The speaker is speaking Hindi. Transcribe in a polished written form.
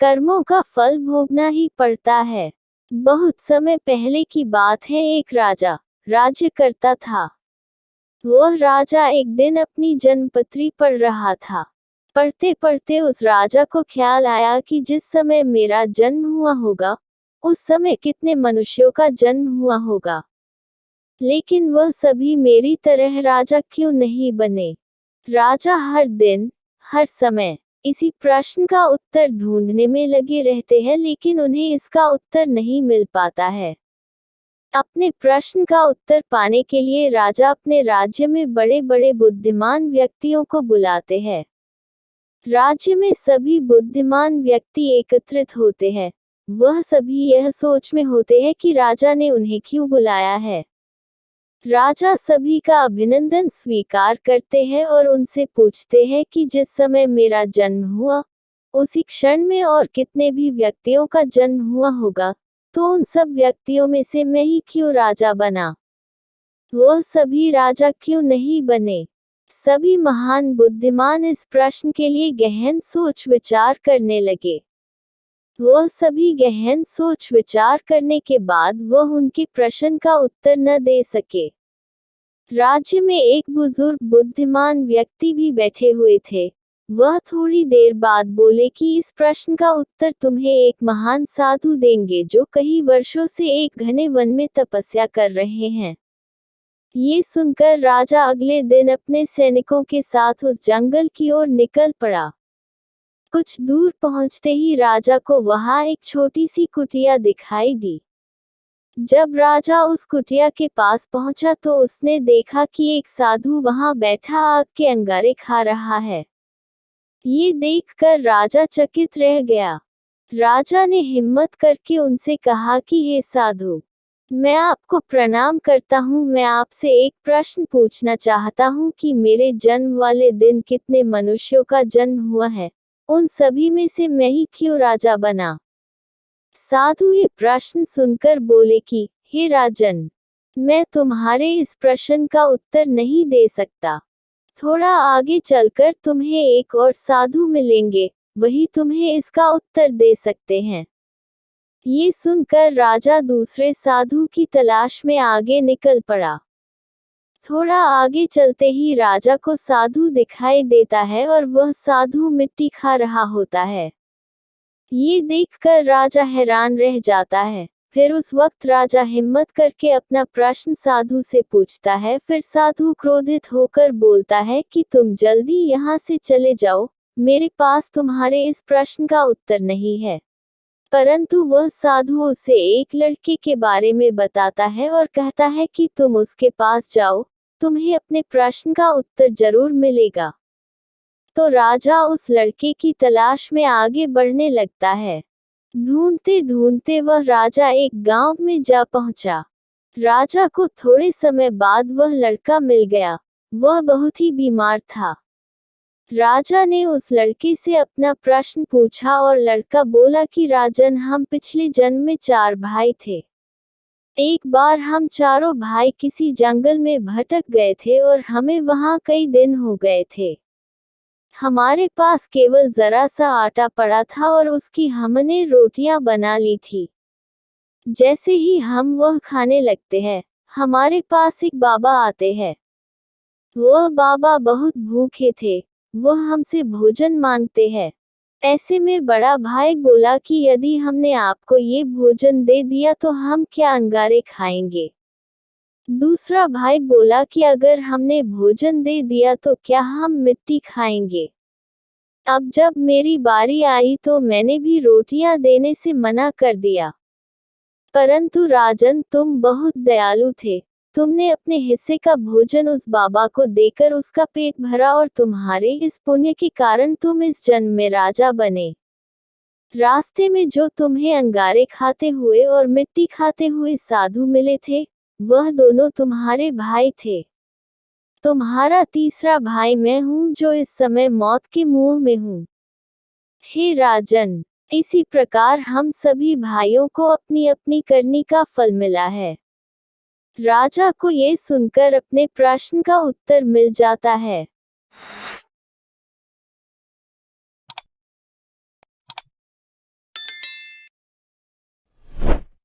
कर्मों का फल भोगना ही पड़ता है। बहुत समय पहले की बात है, एक राजा राज्य करता था। वह राजा एक दिन अपनी जन्मपत्री पढ़ रहा था। पढ़ते पढ़ते उस राजा को ख्याल आया कि जिस समय मेरा जन्म हुआ होगा, उस समय कितने मनुष्यों का जन्म हुआ होगा, लेकिन वह सभी मेरी तरह राजा क्यों नहीं बने। राजा हर दिन, हर समय इसी प्रश्न का उत्तर ढूंढने में लगे रहते हैं, लेकिन उन्हें इसका उत्तर नहीं मिल पाता है। अपने प्रश्न का उत्तर पाने के लिए राजा अपने राज्य में बड़े बड़े बुद्धिमान व्यक्तियों को बुलाते हैं। राज्य में सभी बुद्धिमान व्यक्ति एकत्रित होते हैं। वह सभी यह सोच में होते हैं कि राजा ने उन्हें क्यों बुलाया है। राजा सभी का अभिनंदन स्वीकार करते हैं और उनसे पूछते हैं कि जिस समय मेरा जन्म हुआ, उसी क्षण में और कितने भी व्यक्तियों का जन्म हुआ होगा, तो उन सब व्यक्तियों में से मैं ही क्यों राजा बना। वह सभी राजा क्यों नहीं बने। सभी महान बुद्धिमान इस प्रश्न के लिए गहन सोच विचार करने लगे। वह सभी गहन सोच विचार करने के बाद वह उनके प्रश्न का उत्तर न दे सके। राज्य में एक बुजुर्ग बुद्धिमान व्यक्ति भी बैठे हुए थे। वह थोड़ी देर बाद बोले कि इस प्रश्न का उत्तर तुम्हें एक महान साधु देंगे, जो कई वर्षों से एक घने वन में तपस्या कर रहे हैं। ये सुनकर राजा अगले दिन अपने सैनिकों के साथ उस जंगल की ओर निकल पड़ा। कुछ दूर पहुंचते ही राजा को वहां एक छोटी सी कुटिया दिखाई दी। जब राजा उस कुटिया के पास पहुंचा तो उसने देखा कि एक साधु वहां बैठा आग के अंगारे खा रहा है। ये देखकर राजा चकित रह गया। राजा ने हिम्मत करके उनसे कहा कि हे साधु, मैं आपको प्रणाम करता हूँ। मैं आपसे एक प्रश्न पूछना चाहता हूँ कि मेरे जन्म वाले दिन कितने मनुष्यों का जन्म हुआ है, उन सभी में से मैं ही क्यों राजा बना। साधु ये प्रश्न सुनकर बोले कि हे राजन, मैं तुम्हारे इस प्रश्न का उत्तर नहीं दे सकता। थोड़ा आगे चलकर तुम्हें एक और साधु मिलेंगे, वही तुम्हें इसका उत्तर दे सकते हैं। ये सुनकर राजा दूसरे साधु की तलाश में आगे निकल पड़ा। थोड़ा आगे चलते ही राजा को साधु दिखाई देता है और वह साधु मिट्टी खा रहा होता है। ये देखकर राजा हैरान रह जाता है। फिर उस वक्त राजा हिम्मत करके अपना प्रश्न साधु से पूछता है। फिर साधु क्रोधित होकर बोलता है कि तुम जल्दी यहाँ से चले जाओ, मेरे पास तुम्हारे इस प्रश्न का उत्तर नहीं है। परंतु वह साधु उसे एक लड़के के बारे में बताता है और कहता है कि तुम उसके पास जाओ, तुम्हें अपने प्रश्न का उत्तर जरूर मिलेगा। तो राजा उस लड़के की तलाश में आगे बढ़ने लगता है। ढूंढते ढूंढते वह राजा एक गांव में जा पहुंचा। राजा को थोड़े समय बाद वह लड़का मिल गया। वह बहुत ही बीमार था। राजा ने उस लड़के से अपना प्रश्न पूछा और लड़का बोला कि राजन, हम पिछले जन्म में 4 भाई थे। एक बार हम चारों भाई किसी जंगल में भटक गए थे और हमें वहां कई दिन हो गए थे। हमारे पास केवल जरा सा आटा पड़ा था और उसकी हमने रोटियां बना ली थी। जैसे ही हम वह खाने लगते हैं, हमारे पास एक बाबा आते हैं। वह बाबा बहुत भूखे थे। वह हमसे भोजन मांगते हैं। ऐसे में बड़ा भाई बोला कि यदि हमने आपको ये भोजन दे दिया तो हम क्या अंगारे खाएंगे। दूसरा भाई बोला कि अगर हमने भोजन दे दिया तो क्या हम मिट्टी खाएंगे। अब जब मेरी बारी आई तो मैंने भी रोटियां देने से मना कर दिया। परंतु राजन, तुम बहुत दयालु थे। तुमने अपने हिस्से का भोजन उस बाबा को देकर उसका पेट भरा और तुम्हारे इस पुण्य के कारण तुम इस जन्म में राजा बने। रास्ते में जो तुम्हें अंगारे खाते हुए और मिट्टी खाते हुए साधु मिले थे, वह दोनों तुम्हारे भाई थे। तुम्हारा तीसरा भाई मैं हूँ, जो इस समय मौत के मुंह में हूँ। हे राजन, इसी प्रकार हम सभी भाइयों को अपनी अपनी करनी का फल मिला है। राजा को ये सुनकर अपने प्रश्न का उत्तर मिल जाता है।